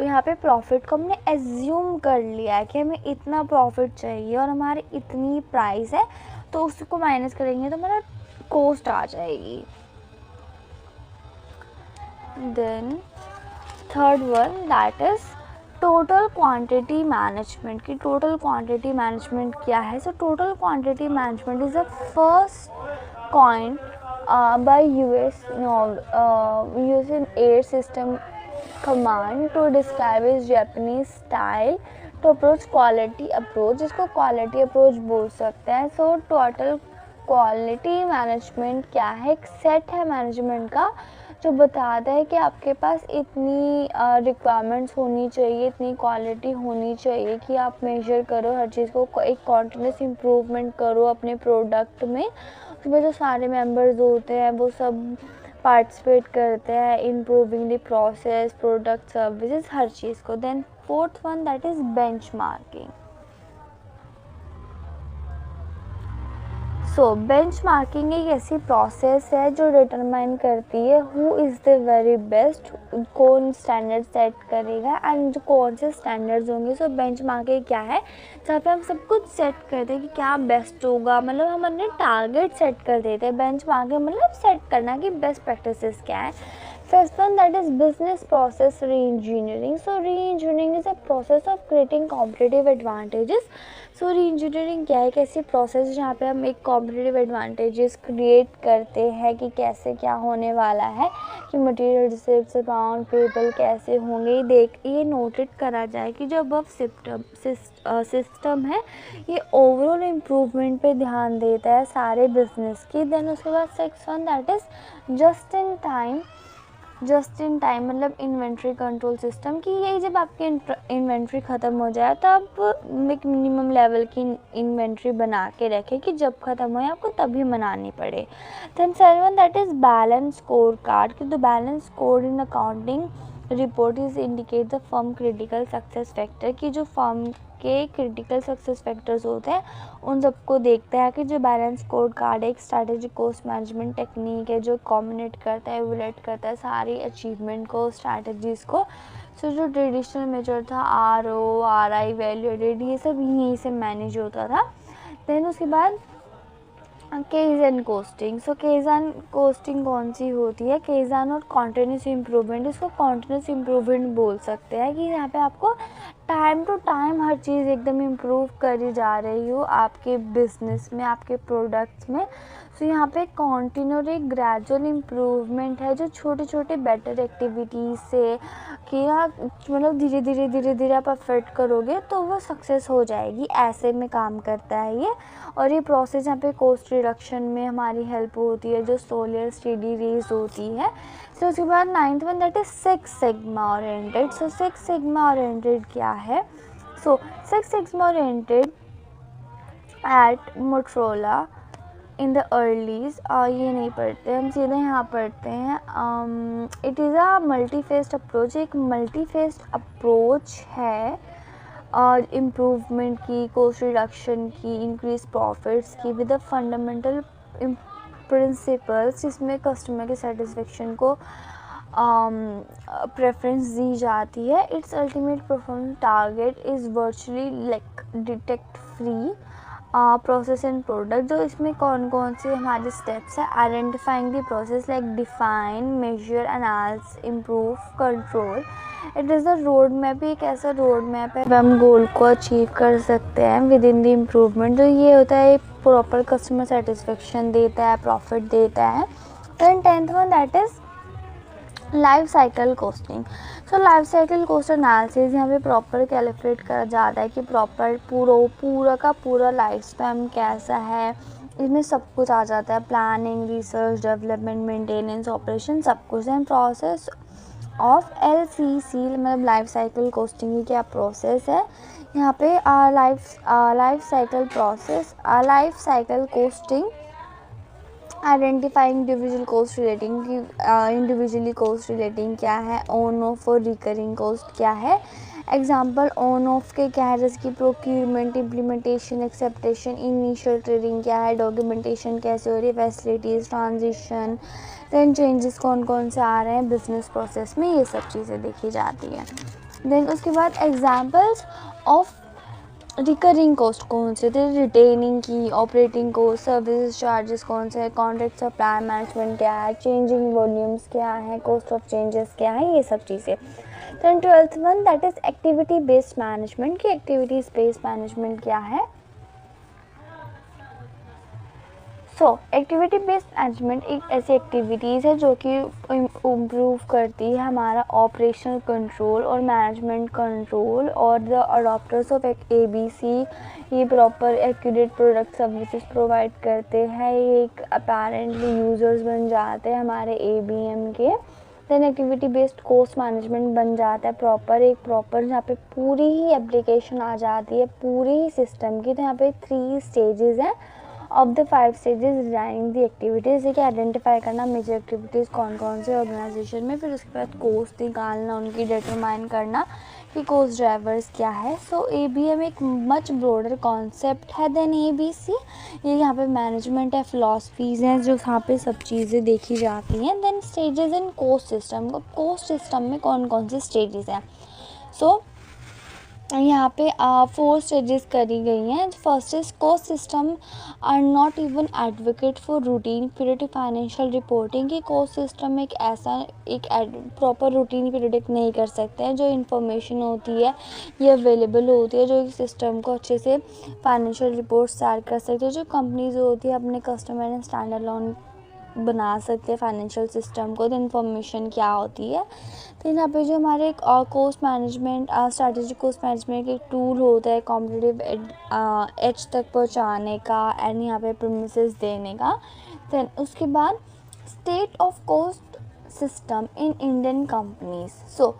यहाँ पे प्रॉफिट को हमने एज्यूम कर लिया है कि हमें इतना प्रॉफिट चाहिए और हमारी इतनी प्राइस है, तो उसको माइनस करेंगे तो हमारा कोस्ट आ जाएगी। Then third one that is total quantity management. की टोटल क्वांटिटी मैनेजमेंट क्या है? So total quantity management is the first coin by US air system command to describe is Japanese style to approach quality approach, जिसको quality approach बोल सकते हैं। So total quality management क्या है? एक set है मैनेजमेंट का जो बताता है कि आपके पास इतनी रिक्वायरमेंट्स होनी चाहिए, इतनी क्वालिटी होनी चाहिए कि आप मेजर करो हर चीज़ को, एक कॉन्टिन्यूस इम्प्रूवमेंट करो अपने प्रोडक्ट में। उसमें जो सारे मेंबर्स होते हैं वो सब पार्टिसिपेट करते हैं improving the process, product, services, हर चीज़ को। Then fourth one that is benchmarking. So benchmarking एक ऐसी प्रोसेस है जो डिटरमाइन करती है who is the very best, कौन स्टैंडर्ड सेट करेगा एंड जो कौन से स्टैंडर्ड्स होंगे। सो बेंचमार्किंग क्या है? जहाँ पे हम सब कुछ सेट करते हैं कि क्या बेस्ट होगा, मतलब हम अपने टारगेट सेट कर देते हैं। बेंचमार्किंग मतलब सेट करना कि बेस्ट प्रैक्टिसेस क्या है। First one that is business process re-engineering. So re-engineering is a process of creating competitive advantages. So re-engineering क्या है? एक ऐसी प्रोसेस जहाँ पे हम एक कॉम्पिटिटिव एडवांटेजेस क्रिएट करते हैं कि कैसे क्या होने वाला है, कि मटेरियल रिसिप्ट्स, अकाउंट पेबल कैसे होंगे, ये नोटेड करा जाए कि जो अब सिस्टम है ये ओवरऑल इम्प्रूवमेंट पे ध्यान देता है सारे बिजनेस की। देन उसके बाद six one that is just in time मतलब इन्वेंट्री कंट्रोल सिस्टम। कि यही जब आपकी इन्वेंट्री ख़त्म हो जाए तो आप एक मिनिमम लेवल की इन्वेंट्री बना के रखें कि जब ख़त्म हो आपको तभी मनानी पड़े। Then seven that is balance score card. कि the balance score in accounting report is indicate the firm critical success factor. कि जो फर्म के क्रिटिकल सक्सेस फैक्टर्स होते हैं उन सबको देखता है। कि जो बैलेंस स्कोर कार्ड एक स्ट्रैटेजिक कोस्ट मैनेजमेंट टेक्निक है जो कॉम्बिनेट करता है, एवेलुएट करता है सारी अचीवमेंट को, स्ट्रैटेजीज़ को। सो जो ट्रेडिशनल मेजर था RO, RI, वैल्यू एडेड, ये सब यहीं से मैनेज होता था। देन उसके बाद केज़न कोस्टिंग। सो केज़न कोस्टिंग कौन सी होती है? केज़न और कॉन्टिन्यूस इम्प्रूवमेंट, इसको कॉन्टिन्यूस इम्प्रूवमेंट बोल सकते हैं कि यहाँ पे आपको टाइम टू टाइम हर चीज़ एकदम इम्प्रूव करी जा रही हो आपके बिजनेस में, आपके प्रोडक्ट्स में। सो यहाँ पे कॉन्टिन्यू एक ग्रेजुअल इम्प्रूवमेंट है जो छोटे छोटे बेटर एक्टिविटीज़ से कि आप मतलब धीरे धीरे आप एफर्ट करोगे तो वो सक्सेस हो जाएगी, ऐसे में काम करता है ये। और ये प्रोसेस यहाँ पे कॉस्ट रिडक्शन में हमारी हेल्प होती है जो सोलर स्टडी रेज होती है। सो उसके बाद 9th one that is 6 sigma oriented. So 6 sigma oriented क्या है? So 6 sigma oriented at Motorola in the earlies, ये नहीं पढ़ते हम, सीधे यहाँ पढ़ते हैं। It is a multi faced approach, एक मल्टी फेस्ड अप्रोच है और इम्प्रूवमेंट की, कॉस्ट रिडक्शन की, इंक्रीज प्रॉफिट्स की विद द फंडामेंटल प्रिंसिपल्स, जिसमें कस्टमर के सेटिस्फेक्शन को प्रेफरेंस दी जाती है। It's ultimate performance target is virtually like detect free process and product. जो इसमें कौन कौन से हमारे स्टेप्स हैं? Identifying the process like define, measure, analyse, improve, control. It is the road map, एक ऐसा रोड मैप है हम गोल को अचीव कर सकते हैं विद इन द इम्प्रूवमेंट। जो ये होता है प्रॉपर कस्टमर सेटिस्फेक्शन देता है, प्रॉफिट देता है। Then 10th one that is life cycle costing. So life cycle cost analysis, यहाँ पे प्रॉपर कैलकुलेट करा जाता है कि प्रॉपर पूरा का पूरा लाइफ स्पैन कैसा है। इसमें सब कुछ आ जाता है, planning, research, development, maintenance, operation, सब कुछ। एंड प्रोसेस ऑफ LCC मतलब लाइफ साइकिल कॉस्टिंग की क्या प्रोसेस है यहाँ पे? Life cycle process, life cycle costing identifying individual cost relating की, इंडिविजुअली कॉस्ट रिलेटिंग क्या है, ऑन ऑफ और रिकरिंग कॉस्ट क्या है। एग्जांपल ऑन ऑफ के क्या है? जैसे कि procurement, implementation, acceptation, initial trading क्या है, डॉक्यूमेंटेशन कैसे हो रही है, फैसिलिटीज़, ट्रांजिशन, देन चेंजेस कौन कौन से आ रहे हैं बिजनेस प्रोसेस में, ये सब चीज़ें देखी जाती हैं। देन उसके बाद एग्जाम्पल्स ऑफ रिकरिंग कॉस्ट कौन से थे? रिटेनिंग की, ऑपरेटिंग कॉस्ट, सर्विस चार्जेस कौन से है, कॉन्ट्रैक्ट सप्लाई मैनेजमेंट क्या है, चेंजिंग वॉल्यूम्स क्या है, कॉस्ट ऑफ चेंजेस क्या है, ये सब चीज़ें। Then 12th one that is activity based management की, एक्टिविटीज़ बेस्ड मैनेजमेंट क्या है? सो एक्टिविटी बेस्ड मैनेजमेंट एक ऐसी एक्टिविटीज़ है जो कि इम्प्रूव करती है हमारा ऑपरेशनल कंट्रोल और मैनेजमेंट कंट्रोल और द अडॉप्टर्स ऑफ ABC। ये proper accurate product services provide करते हैं, ये एक अपेरेंटली यूज़र्स बन जाते हैं हमारे ABM के। Then activity based cost management बन जाता है प्रॉपर, एक प्रॉपर जहाँ पे पूरी ही एप्लीकेशन आ जाती है पूरी ही सिस्टम की। तो यहाँ पे 3 स्टेजेस हैं of the 5 stages designing the activities, देखिए आइडेंटिफाई करना मेजर एक्टिविटीज़ कौन कौन से ऑर्गेनाइजेशन में, फिर उसके बाद कॉस्ट निकालना, उनकी डिटरमाइन करना कि कॉस्ट ड्राइवर्स क्या है। सो ABM एक मच ब्रॉडर कॉन्सेप्ट है देन ABC। ये यहाँ पे मैनेजमेंट है, फिलॉसफीज़ हैं जो यहाँ पे सब चीज़ें देखी जाती हैं। Then stages in cost system, cost system में कौन कौन से स्टेजेस हैं? सो यहाँ पे 4 स्टेजेस करी गई हैं। First is cost system are not even advocate for routine period financial reporting की। कॉस्ट सिस्टम एक ऐसा एक प्रॉपर रूटीन प्रिडिक्ट नहीं कर सकते हैं, जो इन्फॉर्मेशन होती है ये अवेलेबल होती है जो सिस्टम को अच्छे से फाइनेंशियल रिपोर्ट तैयार कर सकते हैं। जो कंपनीज होती है अपने कस्टमर एंड स्टैंडर्ड लोन बना सकते हैं फाइनेंशियल सिस्टम को, तो इन्फॉर्मेशन क्या होती है। तो यहाँ पे जो हमारे cost management strategic cost management एक टूल होता है कॉम्पिटिटिव एज तक पहुँचाने का एंड यहाँ पे प्रेमिसेस देने का। देन उसके बाद state of cost system in Indian companies. So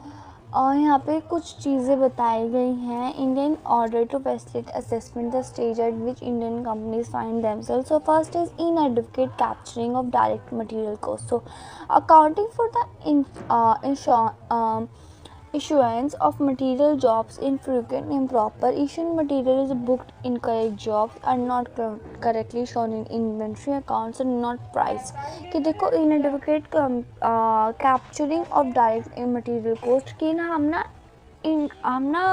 और यहाँ पे कुछ चीज़ें बताई गई हैं Indian order to facilitate assessment the stage at which Indian companies find themselves. So first is inadequate capturing of direct material cost. So accounting for the issuance of material jobs infrequent, improper issuing material is booked incorrect jobs are not correctly shown in inventory accounts and not priced। कि देखो inadequate capturing of direct material cost की ना हम ना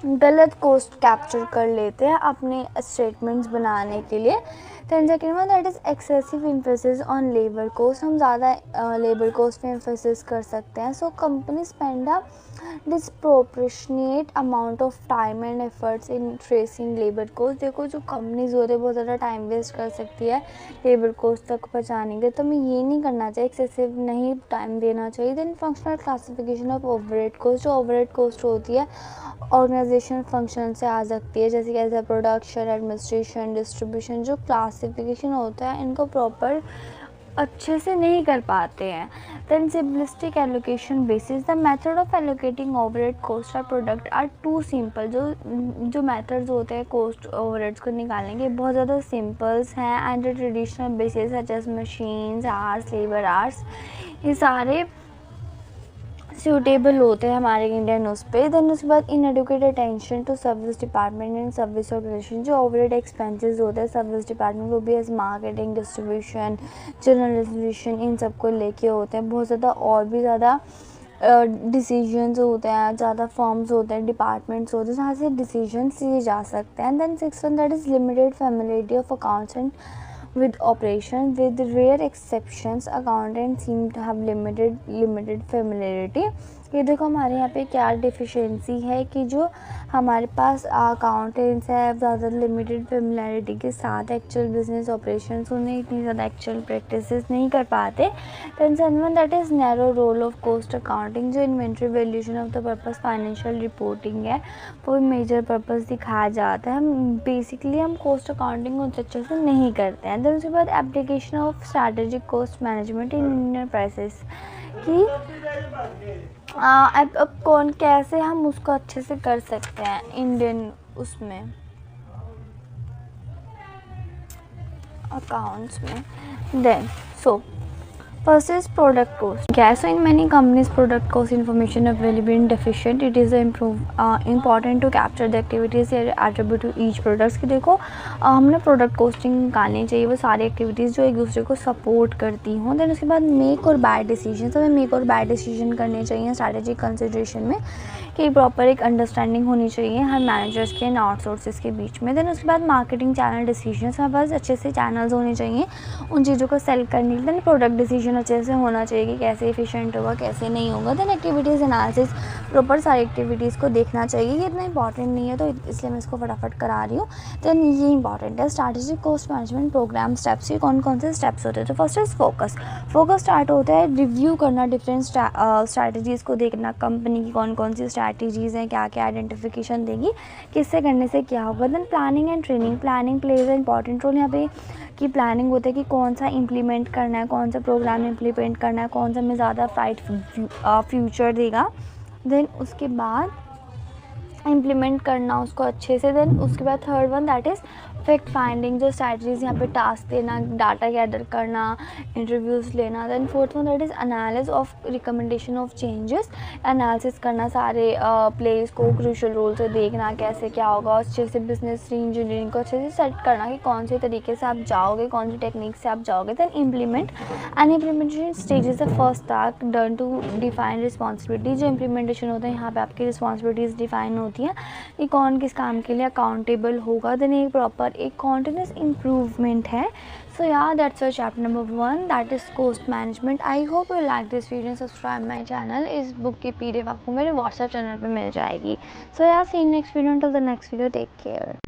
गलत coast capture कर लेते हैं अपने स्टेटमेंट्स बनाने के लिए। Than second one that is excessive emphasis on labour cost. हम ज़्यादा लेबर कोस्ट पे एम्फेसिस कर सकते हैं। So company spend a disproportionate amount of time and efforts in tracing labour cost. देखो जो कंपनीज होते हैं बहुत ज़्यादा टाइम वेस्ट कर सकती है लेबर कोस्ट तक पहुँचाने के लिए, तो हमें ये नहीं करना चाहिए, एक्सेसिव नहीं टाइम देना चाहिए। Then functional classification of overhead cost. जो ओवरहेड कोस्ट होती है ऑर्गेनाइजेशन फंक्शन से आ सकती है, जैसे कि एज प्रोडक्शन, एडमिनिस्ट्रेशन, डिस्ट्रीब्यूशन। जो क्लासिफिकेशन होता है इनको प्रॉपर अच्छे से नहीं कर पाते हैं। Than simplistic allocation basis. The method of allocating overhead cost और प्रोडक्ट आर टू सिंपल। जो मेथड्स होते हैं कोस्ट ओवरहेड्स को निकालने के बहुत ज़्यादा सिंपल्स हैं and traditional basis such as machines, hours, labour hours, ये सारे सूटेबल होते हैं हमारे इंडियन उस पर। देन उसके बाद inadequate attention to service department and service organisation. जो ओवरहेड एक्सपेंसेस होते हैं सर्विस डिपार्टमेंट वो भी एज मार्केटिंग, डिस्ट्रीब्यूशन, जर्नलाइजेशन, इन सब को लेके होते हैं। बहुत ज़्यादा और भी ज़्यादा डिसीजंस होते हैं, ज़्यादा फॉर्म्स होते हैं, डिपार्टमेंट्स होते हैं जहाँ से डिसीजंस लिए जा सकते हैं। Then six one that is limited familiarity of accounts and with operation. With rare exceptions, accountants seem to have limited familiarity. ये देखो हमारे यहाँ पे क्या डिफिशिएंसी है कि जो हमारे पास अकाउंटेंट्स है ज़्यादा लिमिटेड फेमिलियरिटी के साथ एक्चुअल बिजनेस ऑपरेशंस, उन्हें इतनी ज़्यादा एक्चुअल प्रैक्टिसेस नहीं कर पाते। Tenth one that is narrow role of cost accounting. जो inventory valuation of the purpose financial reporting है वो मेजर पर्पस दिखाया जाता है। हम बेसिकली हम कोस्ट अकाउंटिंग उतने अच्छे से नहीं करते हैं। देन उसके बाद application of strategic cost management in Indian prices कि अब कौन कैसे हम उसको अच्छे से कर सकते हैं इंडियन उसमें अकाउंट्स में। Then so first is product cost. Yeah, so in many companies product cost information available in deficient. It is important to capture the activities attribute to each products. कि देखो हमने प्रोडक्ट कोस्टिंग निकालनी चाहिए वो सारी activities जो एक दूसरे को सपोर्ट करती हों। देन उसके बाद मेक और बाय डिसीजन। हमें मेक और बाय डिसीजन करने चाहिए स्ट्रैटेजिक कंसिडरेशन में कि प्रॉपर एक अंडरस्टैंडिंग होनी चाहिए हर मैनेजर्स के एंड आउटसोर्सेस के बीच में। देन उसके बाद मार्केटिंग चैनल डिसीजन। हमारे पास अच्छे से चैनल्स होने चाहिए उन चीज़ों को सेल करने के लिए। प्रोडक्ट डिसीजन अच्छे से होना चाहिए कि कैसे एफिशिएंट होगा कैसे नहीं होगा। देन एक्टिविटीज़ एनालिसिस, प्रॉपर सारी एक्टिविटीज़ को देखना चाहिए। ये इतना इंपॉर्टेंट नहीं है तो इसलिए मैं इसको फटाफट करा रही हूँ। देन ये इंपॉर्टेंट है strategic cost management programme steps. ये कौन कौन से स्टेप्स होते हैं? तो first is focus. Focus start होता है रिव्यू करना डिफरेंट स्ट्रैटेजीज़ को देखना, कंपनी की कौन कौन सी स्ट्रैटेजीज़ हैं, क्या क्या आइडेंटिफिकेशन देगी, किससे करने से क्या होगा। Then planning and training. Planning plays important role यहाँ पे कि प्लानिंग होता है कि कौन सा इम्प्लीमेंट करना है, कौन सा प्रोग्राम इम्प्लीमेंट करना है, कौन सा में ज़्यादा फाइट फ्यूचर देगा। देन उसके बाद इम्प्लीमेंट करना उसको अच्छे से। देन उसके बाद third one that is fact finding. जो स्ट्रैटेजीज यहाँ पे टास्क देना, डाटा गैदर करना, इंटरव्यूज़ लेना। Then fourth one that is analysis of recommendation of changes. Analysis करना सारे प्लेस को क्रूशल रोल से देखना कैसे क्या होगा, अच्छे से बिजनेस री इंजीनियरिंग को अच्छे से सेट करना कि कौन से तरीके से आप जाओगे, कौन सी टेक्निक से आप जाओगे। Then implement and implementation stage is the first task done to define responsibility. जो इम्प्लीमेंटेशन होता है यहाँ पे आपकी रिस्पॉन्सिबिलिटीज़ डिफाइन होती हैं कि कौन किस काम के लिए अकाउंटेबल होगा। देन एक प्रॉपर एक कॉन्टिन्यूस इम्प्रूवमेंट है। सो या that's your chapter number 1 that is cost management. I hope you like this video, subscribe my channel. इस बुक की PDF आपको मेरे व्हाट्सएप चैनल पे मिल जाएगी। सो या see next video, until the next video, take care.